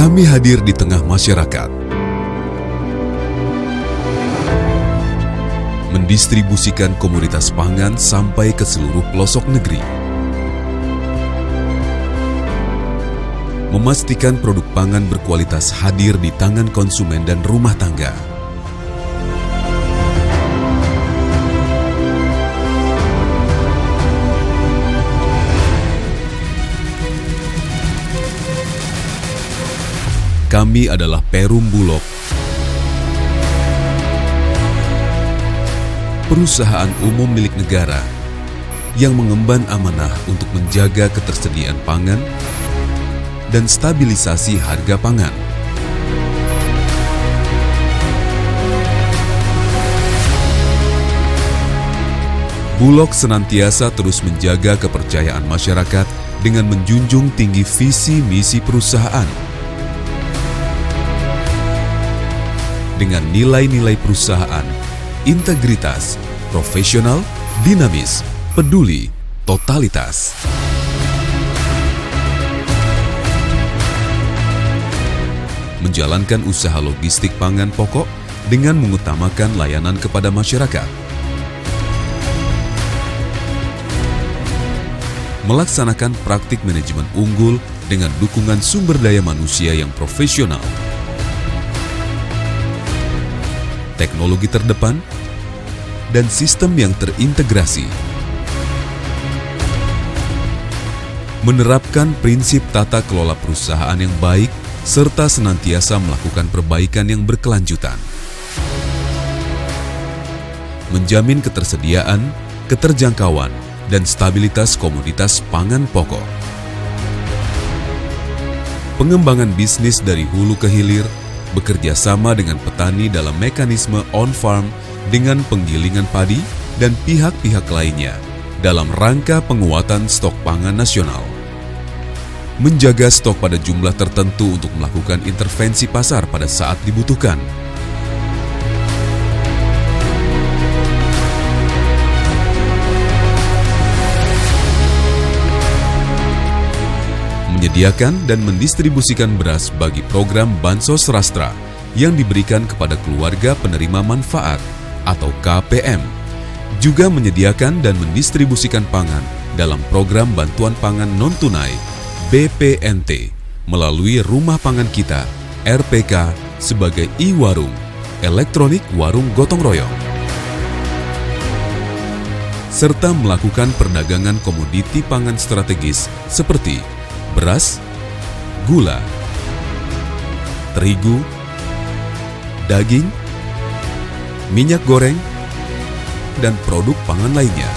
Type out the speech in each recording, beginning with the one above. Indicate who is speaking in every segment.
Speaker 1: Kami hadir di tengah masyarakat, mendistribusikan komoditas pangan sampai ke seluruh pelosok negeri, memastikan produk pangan berkualitas hadir di tangan konsumen dan rumah tangga. Kami adalah Perum Bulog, perusahaan umum milik negara yang mengemban amanah untuk menjaga ketersediaan pangan dan stabilisasi harga pangan. Bulog senantiasa terus menjaga kepercayaan masyarakat dengan menjunjung tinggi visi misi perusahaan. Dengan nilai-nilai perusahaan, integritas, profesional, dinamis, peduli, totalitas. Menjalankan usaha logistik pangan pokok dengan mengutamakan layanan kepada masyarakat. Melaksanakan praktik manajemen unggul dengan dukungan sumber daya manusia yang profesional. Teknologi terdepan, dan sistem yang terintegrasi. Menerapkan prinsip tata kelola perusahaan yang baik, serta senantiasa melakukan perbaikan yang berkelanjutan. Menjamin ketersediaan, keterjangkauan, dan stabilitas komoditas pangan pokok. Pengembangan bisnis dari hulu ke hilir, bekerja sama dengan petani dalam mekanisme on-farm dengan penggilingan padi dan pihak-pihak lainnya dalam rangka penguatan stok pangan nasional. Menjaga stok pada jumlah tertentu untuk melakukan intervensi pasar pada saat dibutuhkan. Menyediakan dan mendistribusikan beras bagi program Bansos Rastra yang diberikan kepada keluarga penerima manfaat atau KPM. Juga menyediakan dan mendistribusikan pangan dalam program Bantuan Pangan Non-Tunai BPNT melalui Rumah Pangan Kita RPK sebagai e-warung, elektronik warung gotong royong. Serta melakukan perdagangan komoditi pangan strategis seperti beras, gula, terigu, daging, minyak goreng, dan produk pangan lainnya.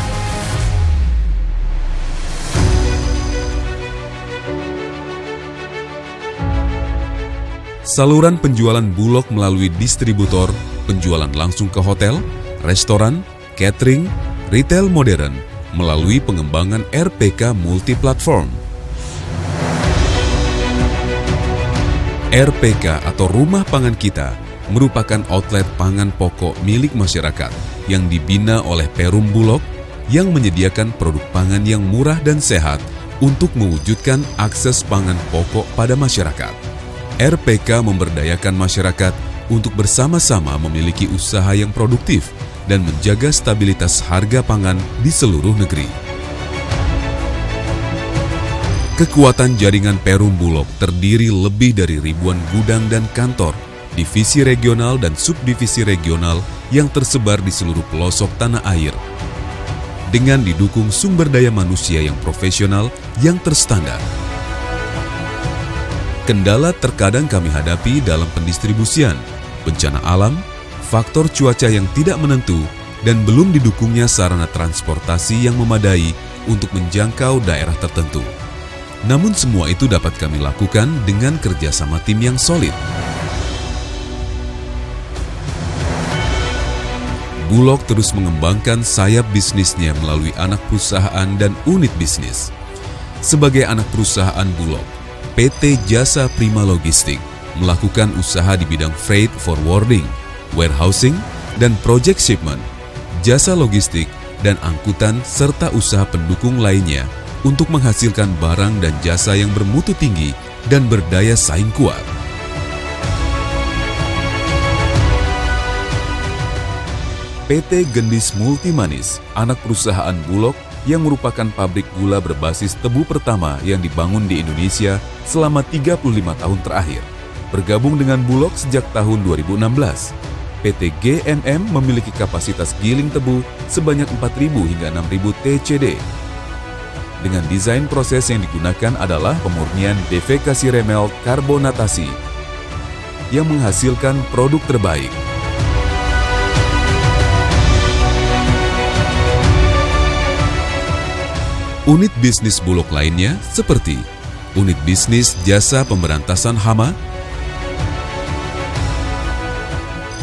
Speaker 1: Saluran penjualan Bulog melalui distributor, penjualan langsung ke hotel, restoran, catering, retail modern, melalui pengembangan RPK multiplatform. RPK atau Rumah Pangan Kita merupakan outlet pangan pokok milik masyarakat yang dibina oleh Perum Bulog yang menyediakan produk pangan yang murah dan sehat untuk mewujudkan akses pangan pokok pada masyarakat. RPK memberdayakan masyarakat untuk bersama-sama memiliki usaha yang produktif dan menjaga stabilitas harga pangan di seluruh negeri. Kekuatan jaringan Perum Bulog terdiri lebih dari ribuan gudang dan kantor, divisi regional dan subdivisi regional yang tersebar di seluruh pelosok tanah air. Dengan didukung sumber daya manusia yang profesional yang terstandar. Kendala terkadang kami hadapi dalam pendistribusian, bencana alam, faktor cuaca yang tidak menentu, dan belum didukungnya sarana transportasi yang memadai untuk menjangkau daerah tertentu. Namun semua itu dapat kami lakukan dengan kerjasama tim yang solid. Bulog terus mengembangkan sayap bisnisnya melalui anak perusahaan dan unit bisnis. Sebagai anak perusahaan Bulog, PT Jasa Prima Logistik melakukan usaha di bidang freight forwarding, warehousing, dan project shipment, jasa logistik, dan angkutan serta usaha pendukung lainnya untuk menghasilkan barang dan jasa yang bermutu tinggi dan berdaya saing kuat. PT Gendis Multimanis, anak perusahaan Bulog yang merupakan pabrik gula berbasis tebu pertama yang dibangun di Indonesia selama 35 tahun terakhir. Bergabung dengan Bulog sejak tahun 2016, PT GMM memiliki kapasitas giling tebu sebanyak 4.000 hingga 6.000 TCD. Dengan desain proses yang digunakan adalah pemurnian defekasi remelt karbonatasi yang menghasilkan produk terbaik. Unit bisnis Bulog lainnya seperti unit bisnis jasa pemberantasan hama,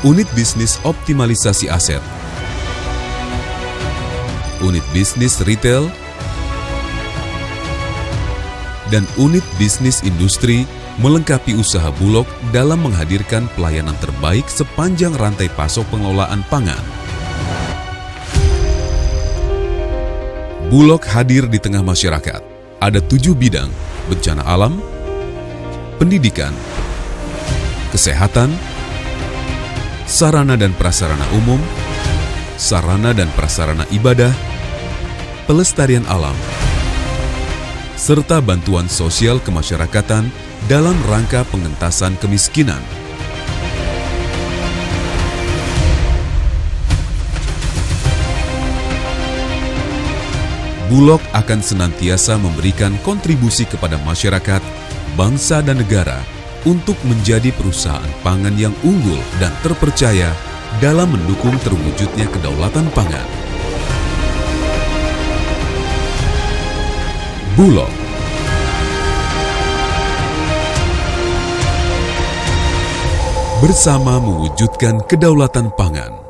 Speaker 1: unit bisnis optimalisasi aset, unit bisnis retail, dan unit bisnis industri melengkapi usaha Bulog dalam menghadirkan pelayanan terbaik sepanjang rantai pasok pengelolaan pangan. Bulog hadir di tengah masyarakat. Ada 7 bidang: bencana alam, pendidikan, kesehatan, sarana dan prasarana umum, sarana dan prasarana ibadah, pelestarian alam, serta bantuan sosial kemasyarakatan dalam rangka pengentasan kemiskinan. Bulog akan senantiasa memberikan kontribusi kepada masyarakat, bangsa dan negara untuk menjadi perusahaan pangan yang unggul dan terpercaya dalam mendukung terwujudnya kedaulatan pangan. Bulog bersama mewujudkan kedaulatan pangan.